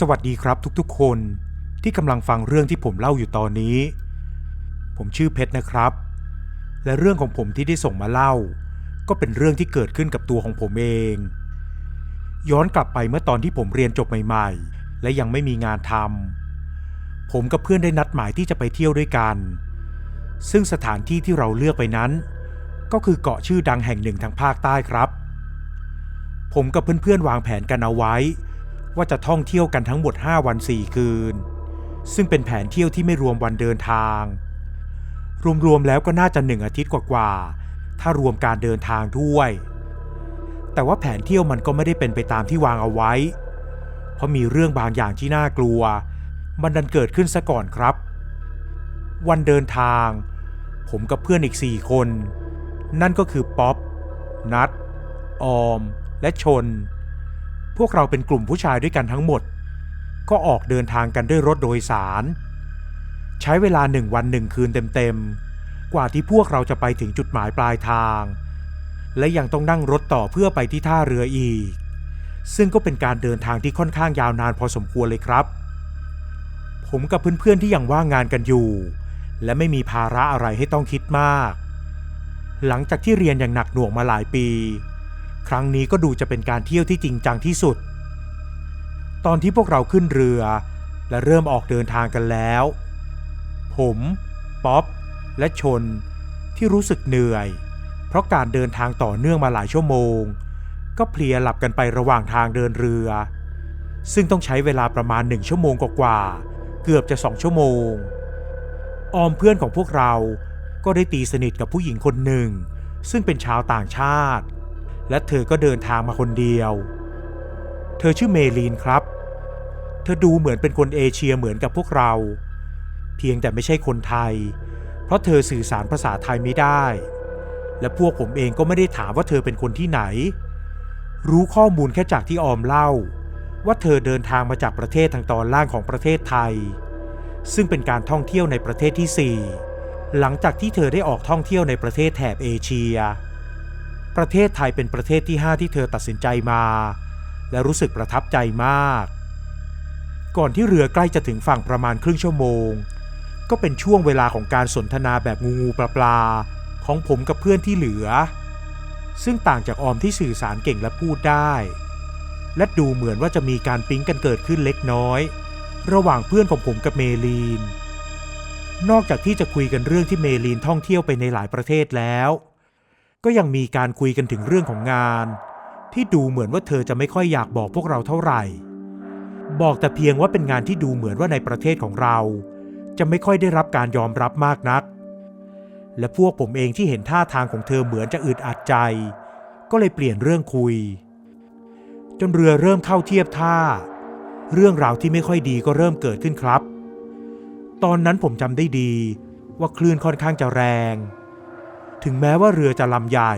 สวัสดีครับทุกๆคนที่กำลังฟังเรื่องที่ผมเล่าอยู่ตอนนี้ผมชื่อเพชรนะครับและเรื่องของผมที่ได้ส่งมาเล่าก็เป็นเรื่องที่เกิดขึ้นกับตัวของผมเองย้อนกลับไปเมื่อตอนที่ผมเรียนจบใหม่ๆและยังไม่มีงานทำผมกับเพื่อนได้นัดหมายที่จะไปเที่ยวด้วยกันซึ่งสถานที่ที่เราเลือกไปนั้นก็คือเกาะชื่อดังแห่งหนึ่งทางภาคใต้ครับผมกับเพื่อนๆวางแผนกันเอาไว้ว่าจะท่องเที่ยวกันทั้งหมด5 วัน 4 คืนซึ่งเป็นแผนเที่ยวที่ไม่รวมวันเดินทางรวมๆแล้วก็น่าจะ1 อาทิตย์กว่าๆถ้ารวมการเดินทางด้วยแต่ว่าแผนเที่ยวมันก็ไม่ได้เป็นไปตามที่วางเอาไว้เพราะมีเรื่องบางอย่างที่น่ากลัวมันดันเกิดขึ้นซะก่อนครับวันเดินทางผมกับเพื่อนอีก4 คนนั่นก็คือป๊อปนัทออมและชนพวกเราเป็นกลุ่มผู้ชายด้วยกันทั้งหมดก็ออกเดินทางกันด้วยรถโดยสารใช้เวลา1 วัน 1 คืนเต็มๆกว่าที่พวกเราจะไปถึงจุดหมายปลายทางและยังต้องนั่งรถต่อเพื่อไปที่ท่าเรืออีกซึ่งก็เป็นการเดินทางที่ค่อนข้างยาวนานพอสมควรเลยครับผมกับเพื่อนๆที่ยังว่างงานกันอยู่และไม่มีภาระอะไรให้ต้องคิดมากหลังจากที่เรียนอย่างหนักหน่วงมาหลายปีครั้งนี้ก็ดูจะเป็นการเที่ยวที่จริงจังที่สุดตอนที่พวกเราขึ้นเรือและเริ่มออกเดินทางกันแล้วผมป๊อปและชนที่รู้สึกเหนื่อยเพราะการเดินทางต่อเนื่องมาหลายชั่วโมงก็เพลียหลับกันไประหว่างทางเดินเรือซึ่งต้องใช้เวลาประมาณ1 ชั่วโมงกว่าๆเกือบจะ2 ชั่วโมงออมเพื่อนของพวกเราก็ได้ตีสนิทกับผู้หญิงคนหนึ่งซึ่งเป็นชาวต่างชาติและเธอก็เดินทางมาคนเดียวเธอชื่อเมลีนครับเธอดูเหมือนเป็นคนเอเชียเหมือนกับพวกเราเพียงแต่ไม่ใช่คนไทยเพราะเธอสื่อสารภาษาไทยไม่ได้และพวกผมเองก็ไม่ได้ถามว่าเธอเป็นคนที่ไหนรู้ข้อมูลแค่จากที่ออมเล่าว่าเธอเดินทางมาจากประเทศทางตอนล่างของประเทศไทยซึ่งเป็นการท่องเที่ยวในประเทศที่4หลังจากที่เธอได้ออกท่องเที่ยวในประเทศแถบเอเชียประเทศไทยเป็นประเทศที่5ที่เธอตัดสินใจมาและรู้สึกประทับใจมากก่อนที่เรือใกล้จะถึงฝั่งประมาณครึ่งชั่วโมงก็เป็นช่วงเวลาของการสนทนาแบบงูปลาของผมกับเพื่อนที่เหลือซึ่งต่างจากออมที่สื่อสารเก่งและพูดได้และดูเหมือนว่าจะมีการปิ๊งกันเกิดขึ้นเล็กน้อยระหว่างเพื่อนของผมกับเมลีนนอกจากที่จะคุยกันเรื่องที่เมลีนท่องเที่ยวไปในหลายประเทศแล้วก็ยังมีการคุยกันถึงเรื่องของงานที่ดูเหมือนว่าเธอจะไม่ค่อยอยากบอกพวกเราเท่าไหร่บอกแต่เพียงว่าเป็นงานที่ดูเหมือนว่าในประเทศของเราจะไม่ค่อยได้รับการยอมรับมากนักและพวกผมเองที่เห็นท่าทางของเธอเหมือนจะอึดอัดใจก็เลยเปลี่ยนเรื่องคุยจนเรือเริ่มเข้าเทียบท่าเรื่องราวที่ไม่ค่อยดีก็เริ่มเกิดขึ้นครับตอนนั้นผมจำได้ดีว่าคลื่นค่อนข้างจะแรงถึงแม้ว่าเรือจะลำใหญ่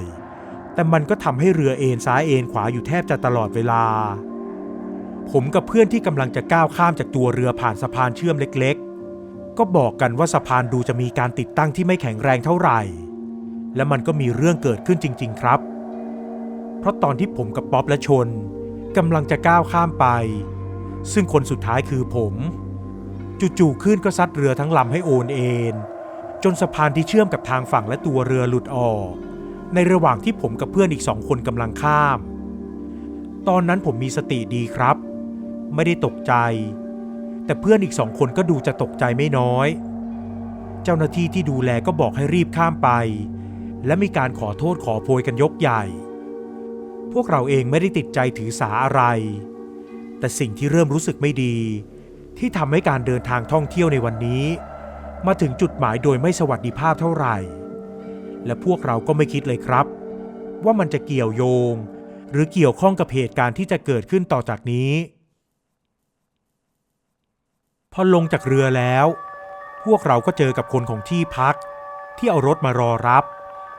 แต่มันก็ทำให้เรือเอนซ้ายเอนขวาอยู่แทบจะตลอดเวลาผมกับเพื่อนที่กำลังจะก้าวข้ามจากตัวเรือผ่านสะพานเชื่อมเล็กๆก็บอกกันว่าสะพานดูจะมีการติดตั้งที่ไม่แข็งแรงเท่าไหร่และมันก็มีเรื่องเกิดขึ้นจริงๆครับเพราะตอนที่ผมกับป๊อปและชนกำลังจะก้าวข้ามไปซึ่งคนสุดท้ายคือผมจู่ๆคลื่นก็ซัดเรือทั้งลำให้โอนเอนจนสะพานที่เชื่อมกับทางฝั่งและตัวเรือหลุดออกในระหว่างที่ผมกับเพื่อนอีก2 คนกำลังข้ามตอนนั้นผมมีสติดีครับไม่ได้ตกใจแต่เพื่อนอีก2 คนก็ดูจะตกใจไม่น้อยเจ้าหน้าที่ที่ดูแลก็บอกให้รีบข้ามไปและมีการขอโทษขอโพยกันยกใหญ่พวกเราเองไม่ได้ติดใจถือสาอะไรแต่สิ่งที่เริ่มรู้สึกไม่ดีที่ทำให้การเดินทางท่องเที่ยวในวันนี้มาถึงจุดหมายโดยไม่สวัสดิภาพเท่าไหร่และพวกเราก็ไม่คิดเลยครับว่ามันจะเกี่ยวโยงหรือเกี่ยวข้องกับเหตุการณ์ที่จะเกิดขึ้นต่อจากนี้พอลงจากเรือแล้วพวกเราก็เจอกับคนของที่พักที่เอารถมารอรับ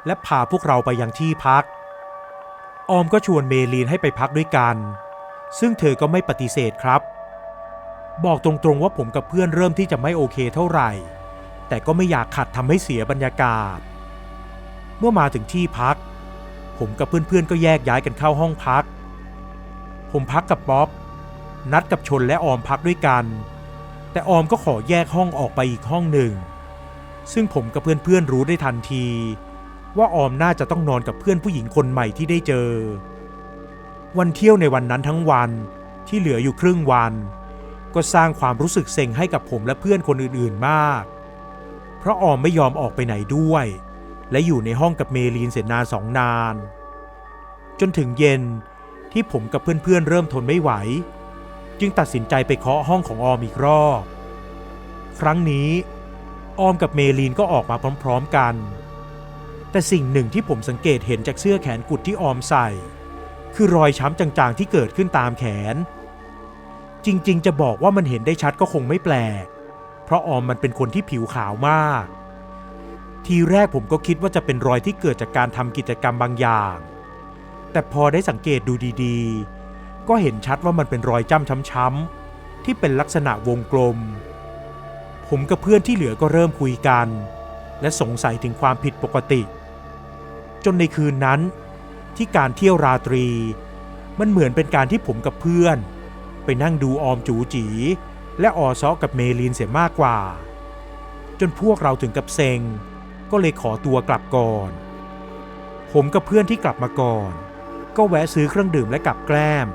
และพาพวกเราไปยังที่พักออมก็ชวนเมลีนให้ไปพักด้วยกันซึ่งเธอก็ไม่ปฏิเสธครับบอกตรงๆว่าผมกับเพื่อนเริ่มที่จะไม่โอเคเท่าไหร่แต่ก็ไม่อยากขัดทำให้เสียบรรยากาศเมื่อมาถึงที่พักผมกับเพื่อนๆก็แยกย้ายกันเข้าห้องพักผมพักกับป๊อป นัดกับชนและออมพักด้วยกันแต่ออมก็ขอแยกห้องออกไปอีกห้องหนึ่งซึ่งผมกับเพื่อนๆรู้ได้ทันทีว่าออมน่าจะต้องนอนกับเพื่อนผู้หญิงคนใหม่ที่ได้เจอวันเที่ยวในวันนั้นทั้งวันที่เหลืออยู่ครึ่งวันก็สร้างความรู้สึกเซ็งให้กับผมและเพื่อนคนอื่นๆมากเพราะออมไม่ยอมออกไปไหนด้วยและอยู่ในห้องกับเมลีนเสียนาน2 นานจนถึงเย็นที่ผมกับเพื่อนๆเริ่มทนไม่ไหวจึงตัดสินใจไปเคาะห้องของออมอีกรอบครั้งนี้ออมกับเมลีนก็ออกมาพร้อมๆกันแต่สิ่งหนึ่งที่ผมสังเกตเห็นจากเสื้อแขนกุดที่ออมใส่คือรอยช้ำจางๆที่เกิดขึ้นตามแขนจริงๆจะบอกว่ามันเห็นได้ชัดก็คงไม่แปลกเพราะออมมันเป็นคนที่ผิวขาวมากทีแรกผมก็คิดว่าจะเป็นรอยที่เกิดจากการทำกิจกรรมบางอย่างแต่พอได้สังเกตดูดีๆก็เห็นชัดว่ามันเป็นรอยจ้ำช้ำๆที่เป็นลักษณะวงกลมผมกับเพื่อนที่เหลือก็เริ่มคุยกันและสงสัยถึงความผิดปกติจนในคืนนั้นที่การเที่ยวราตรีมันเหมือนเป็นการที่ผมกับเพื่อนไปนั่งดูออมจูจีและออซ้อกับเมลีนเสียมากกว่าจนพวกเราถึงกับเซ็งก็เลยขอตัวกลับก่อนผมกับเพื่อนที่กลับมาก่อนก็แวะซื้อเครื่องดื่มและกับแกล้ม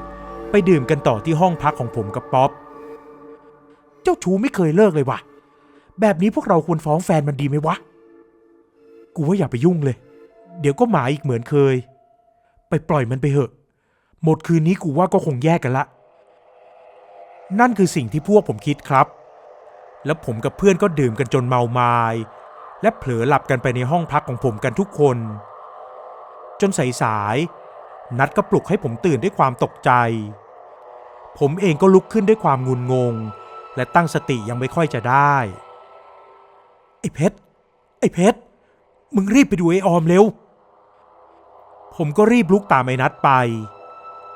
ไปดื่มกันต่อที่ห้องพักของผมกับป๊อปเจ้าชู้ไม่เคยเลิกเลยวะแบบนี้พวกเราควรฟ้องแฟนมันดีไหมวะกูว่าอย่าไปยุ่งเลยเดี๋ยวก็หมาอีกเหมือนเคยไปปล่อยมันไปเหอะหมดคืนนี้กูว่าก็คงแยกกันละนั่นคือสิ่งที่พวกผมคิดครับแล้วผมกับเพื่อนก็ดื่มกันจนเมามายและเผลอหลับกันไปในห้องพักของผมกันทุกคนจนสายๆนัดก็ปลุกให้ผมตื่นด้วยความตกใจผมเองก็ลุกขึ้นด้วยความงุนงงและตั้งสติยังไม่ค่อยจะได้ไอ้เพชรมึงรีบไปดูไอ้ออมเร็วผมก็รีบลุกตามไอ้นัดไป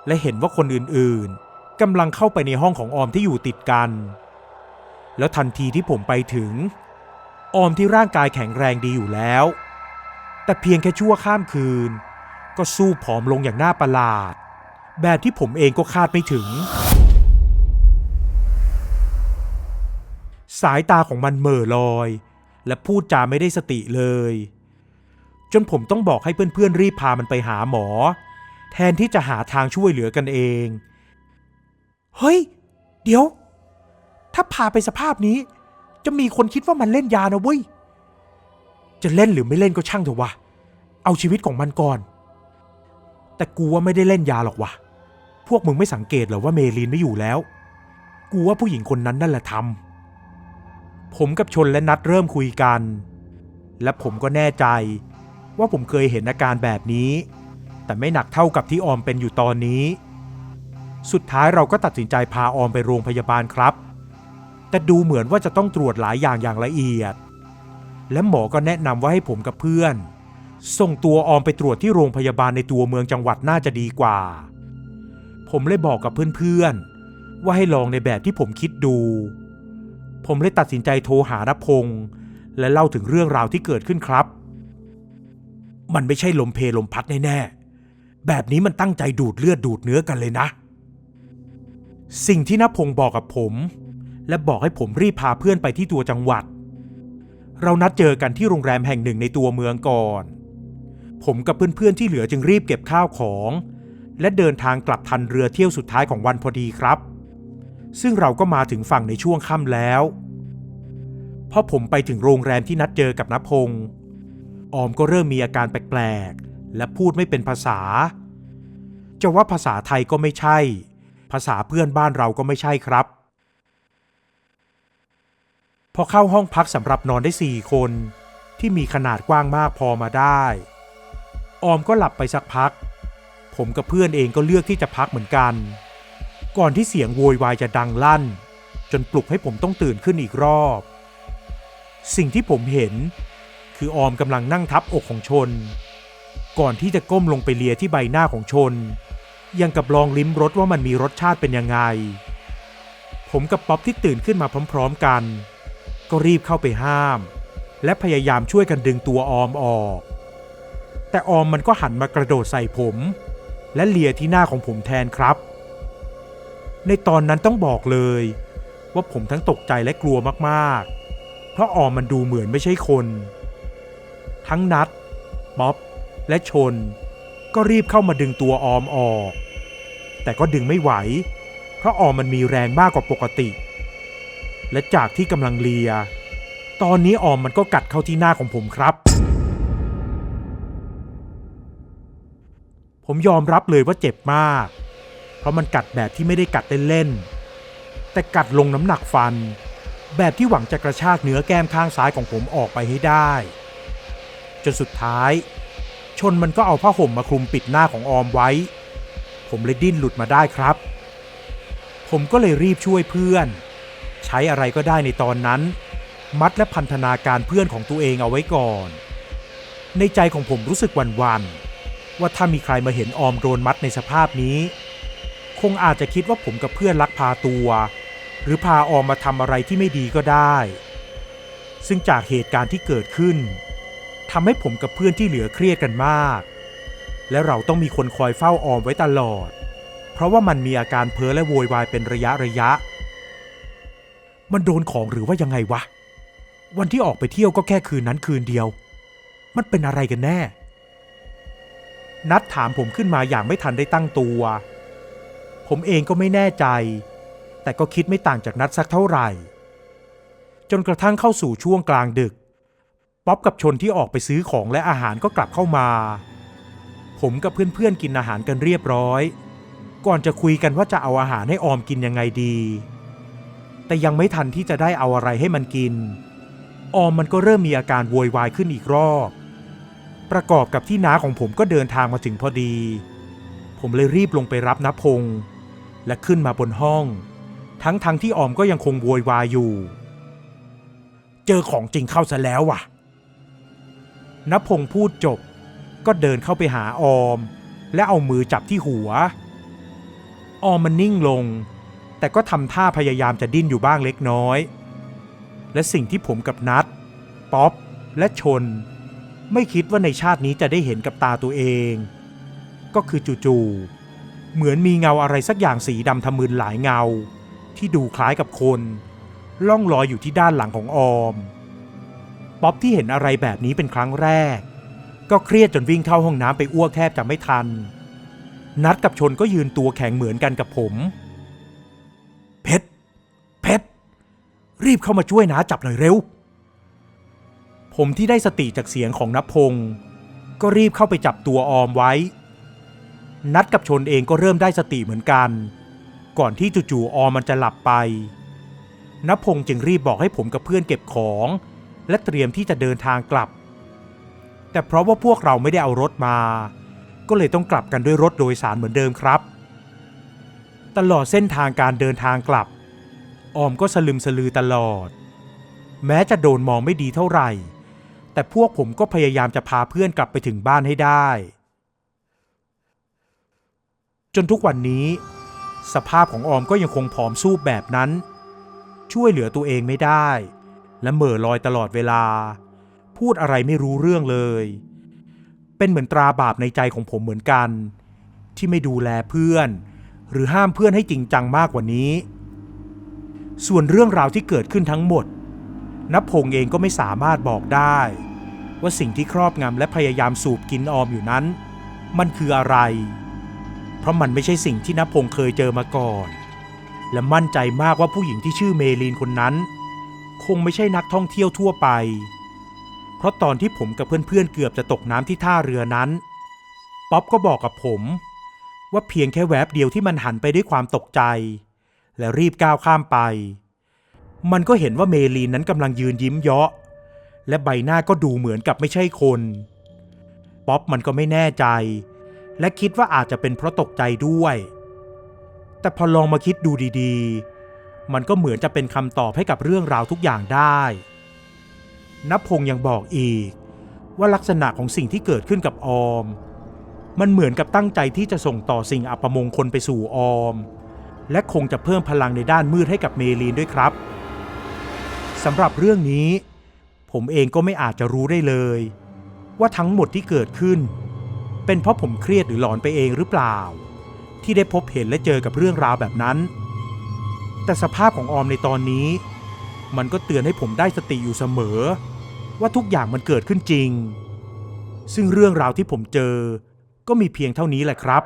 และเห็นว่าคนอื่นๆกำลังเข้าไปในห้องของออมที่อยู่ติดกันแล้วทันทีที่ผมไปถึงออมที่ร่างกายแข็งแรงดีอยู่แล้วแต่เพียงแค่ชั่วข้ามคืนก็สู้ผอมลงอย่างน่าประหลาดแบบที่ผมเองก็คาดไม่ถึงสายตาของมันเหม่อลอยและพูดจาไม่ได้สติเลยจนผมต้องบอกให้เพื่อนๆรีบพามันไปหาหมอแทนที่จะหาทางช่วยเหลือกันเองเฮ้ยเดี๋ยวถ้าพาไปสภาพนี้จะมีคนคิดว่ามันเล่นยานะเว้ยจะเล่นหรือไม่เล่นก็ช่างเถอะวะเอาชีวิตของมันก่อนแต่กูว่าไม่ได้เล่นยาหรอกวะพวกมึงไม่สังเกตเหรอว่าเมลีนไม่อยู่แล้วกูว่าผู้หญิงคนนั้นนั่นแหละทำผมกับชนและนัดเริ่มคุยกันและผมก็แน่ใจว่าผมเคยเห็นอาการแบบนี้แต่ไม่หนักเท่ากับที่ออมเป็นอยู่ตอนนี้สุดท้ายเราก็ตัดสินใจพาออมไปโรงพยาบาลครับแต่ดูเหมือนว่าจะต้องตรวจหลายอย่างละเอียดและหมอก็แนะนำว่าให้ผมกับเพื่อนส่งตัวออมไปตรวจที่โรงพยาบาลในตัวเมืองจังหวัดน่าจะดีกว่าผมเลยบอกกับเพื่อนๆว่าให้ลองในแบบที่ผมคิดดูผมเลยตัดสินใจโทรหาณพงษ์และเล่าถึงเรื่องราวที่เกิดขึ้นครับมันไม่ใช่ลมเพลลมพัดแน่ๆแบบนี้มันตั้งใจดูดเลือดดูดเนื้อกันเลยนะสิ่งที่ณพงษ์บอกกับผมและบอกให้ผมรีบพาเพื่อนไปที่ตัวจังหวัดเรานัดเจอกันที่โรงแรมแห่งหนึ่งในตัวเมืองก่อนผมกับเพื่อนๆที่เหลือจึงรีบเก็บข้าวของและเดินทางกลับทันเรือเที่ยวสุดท้ายของวันพอดีครับซึ่งเราก็มาถึงฝั่งในช่วงค่ำแล้วพอผมไปถึงโรงแรมที่นัดเจอกับณพงษ์ออมก็เริ่มมีอาการแปลกๆและพูดไม่เป็นภาษาจะว่าภาษาไทยก็ไม่ใช่ภาษาเพื่อนบ้านเราก็ไม่ใช่ครับพอเข้าห้องพักสำหรับนอนได้4 คนที่มีขนาดกว้างมากพอมาได้ออมก็หลับไปสักพักผมกับเพื่อนเองก็เลือกที่จะพักเหมือนกันก่อนที่เสียงโวยวายจะดังลั่นจนปลุกให้ผมต้องตื่นขึ้นอีกรอบสิ่งที่ผมเห็นคือออมกำลังนั่งทับอกของชนก่อนที่จะก้มลงไปเลียที่ใบหน้าของชนยังกับลองลิ้มรสว่ามันมีรสชาติเป็นยังไงผมกับป๊อปที่ตื่นขึ้นมาพร้อมๆกันก็รีบเข้าไปห้ามและพยายามช่วยกันดึงตัวออมออกแต่ออมมันก็หันมากระโดดใส่ผมและเลียที่หน้าของผมแทนครับ ในตอนนั้นต้องบอกเลยว่าผมทั้งตกใจและกลัวมากๆเพราะออมมันดูเหมือนไม่ใช่คนทั้งนัทป๊อปและชนก็รีบเข้ามาดึงตัวออมออกแต่ก็ดึงไม่ไหวเพราะออมมันมีแรงมากกว่าปกติและจากที่กำลังเลียตอนนี้ออมมันก็กัดเข้าที่หน้าของผมครับผมยอมรับเลยว่าเจ็บมากเพราะมันกัดแบบที่ไม่ได้กัดเล่นๆแต่กัดลงน้ำหนักฟันแบบที่หวังจะกระชากเนื้อแก้มข้างซ้ายของผมออกไปให้ได้จนสุดท้ายชนมันก็เอาผ้าห่มมาคลุมปิดหน้าของออมไว้ผมเลยดิ้นหลุดมาได้ครับผมก็เลยรีบช่วยเพื่อนใช้อะไรก็ได้ในตอนนั้นมัดและพันธนาการเพื่อนของตัวเองเอาไว้ก่อนในใจของผมรู้สึกหวั่นๆว่าถ้ามีใครมาเห็นออมโดนมัดในสภาพนี้คงอาจจะคิดว่าผมกับเพื่อนลักพาตัวหรือพาออมมาทำอะไรที่ไม่ดีก็ได้ซึ่งจากเหตุการณ์ที่เกิดขึ้นทำให้ผมกับเพื่อนที่เหลือเครียดกันมากและเราต้องมีคนคอยเฝ้าออมไว้ตลอดเพราะว่ามันมีอาการเพ้อและโวยวายเป็นระยะมันโดนของหรือว่ายังไงวะวันที่ออกไปเที่ยวก็แค่คืนนั้นคืนเดียวมันเป็นอะไรกันแน่นัดถามผมขึ้นมาอย่างไม่ทันได้ตั้งตัวผมเองก็ไม่แน่ใจแต่ก็คิดไม่ต่างจากนัดสักเท่าไหร่จนกระทั่งเข้าสู่ช่วงกลางดึกป๊อปกับชนที่ออกไปซื้อของและอาหารก็กลับเข้ามาผมกับเพื่อนๆกินอาหารกันเรียบร้อยก่อนจะคุยกันว่าจะเอาอาหารให้ออมกินยังไงดีแต่ยังไม่ทันที่จะได้เอาอะไรให้มันกินออมมันก็เริ่มมีอาการโวยวายขึ้นอีกรอบประกอบกับที่น้าของผมก็เดินทางมาถึงพอดีผมเลยรีบลงไปรับณพงษ์และขึ้นมาบนห้องทั้งที่ออมก็ยังคงโวยวายอยู่เจอของจริงเข้าซะแล้วว่ะณพงษ์พูดจบก็เดินเข้าไปหาออมและเอามือจับที่หัวออมมันนิ่งลงแต่ก็ทำท่าพยายามจะดิ้นอยู่บ้างเล็กน้อยและสิ่งที่ผมกับนัทป๊อปและชนไม่คิดว่าในชาตินี้จะได้เห็นกับตาตัวเองก็คือจู่ๆเหมือนมีเงาอะไรสักอย่างสีดำทะมึนหลายเงาที่ดูคล้ายกับคนล่องลอยอยู่ที่ด้านหลังของออมป๊อปที่เห็นอะไรแบบนี้เป็นครั้งแรกก็เครียดจนวิ่งเข้าห้องน้ำไปอ้วกแทบจะไม่ทันนัดกับชนก็ยืนตัวแข็งเหมือนกันกับผมเพชรรีบเข้ามาช่วยน้าจับหน่อยเร็วผมที่ได้สติจากเสียงของณพงษ์ก็รีบเข้าไปจับตัวออมไว้นัดกับชนเองก็เริ่มได้สติเหมือนกันก่อนที่จู่ๆออมมันจะหลับไปณพงษ์จึงรีบบอกให้ผมกับเพื่อนเก็บของและเตรียมที่จะเดินทางกลับแต่เพราะว่าพวกเราไม่ได้เอารถมาก็เลยต้องกลับกันด้วยรถโดยสารเหมือนเดิมครับตลอดเส้นทางการเดินทางกลับออมก็สลึมสลือตลอดแม้จะโดนมองไม่ดีเท่าไหร่แต่พวกผมก็พยายามจะพาเพื่อนกลับไปถึงบ้านให้ได้จนทุกวันนี้สภาพของออมก็ยังคงผอมซูบแบบนั้นช่วยเหลือตัวเองไม่ได้และเหม่อลอยตลอดเวลาพูดอะไรไม่รู้เรื่องเลยเป็นเหมือนตราบาปในใจของผมเหมือนกันที่ไม่ดูแลเพื่อนหรือห้ามเพื่อนให้จริงจังมากกว่านี้ส่วนเรื่องราวที่เกิดขึ้นทั้งหมดณพงษ์เองก็ไม่สามารถบอกได้ว่าสิ่งที่ครอบงำและพยายามสูบกินออมอยู่นั้นมันคืออะไรเพราะมันไม่ใช่สิ่งที่ณพงษ์เคยเจอมาก่อนและมั่นใจมากว่าผู้หญิงที่ชื่อเมลีนคนนั้นคงไม่ใช่นักท่องเที่ยวทั่วไปเพราะตอนที่ผมกับเพื่อนๆเกือบจะตกน้ำที่ท่าเรือนั้นป๊อปก็บอกกับผมว่าเพียงแค่แวบเดียวที่มันหันไปด้วยความตกใจและรีบก้าวข้ามไปมันก็เห็นว่าเมลีนนั้นกำลังยืนยิ้มเยาะและใบหน้าก็ดูเหมือนกับไม่ใช่คนป๊อปมันก็ไม่แน่ใจและคิดว่าอาจจะเป็นเพราะตกใจด้วยแต่พอลองมาคิดดูดีๆมันก็เหมือนจะเป็นคำตอบให้กับเรื่องราวทุกอย่างได้ณพงษ์ยังบอกอีกว่าลักษณะของสิ่งที่เกิดขึ้นกับออมมันเหมือนกับตั้งใจที่จะส่งต่อสิ่งอัปมงคลไปสู่ออมและคงจะเพิ่มพลังในด้านมืดให้กับเมลีนด้วยครับสำหรับเรื่องนี้ผมเองก็ไม่อาจจะรู้ได้เลยว่าทั้งหมดที่เกิดขึ้นเป็นเพราะผมเครียดหรือหลอนไปเองหรือเปล่าที่ได้พบเห็นและเจอกับเรื่องราวแบบนั้น แต่สภาพของออมในตอนนี้มันก็เตือนให้ผมได้สติอยู่เสมอว่าทุกอย่างมันเกิดขึ้นจริงซึ่งเรื่องราวที่ผมเจอก็มีเพียงเท่านี้แหละครับ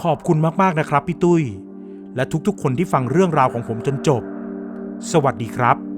ขอบคุณมากๆนะครับพี่ตุ้ยและทุกๆคนที่ฟังเรื่องราวของผมจนจบสวัสดีครับ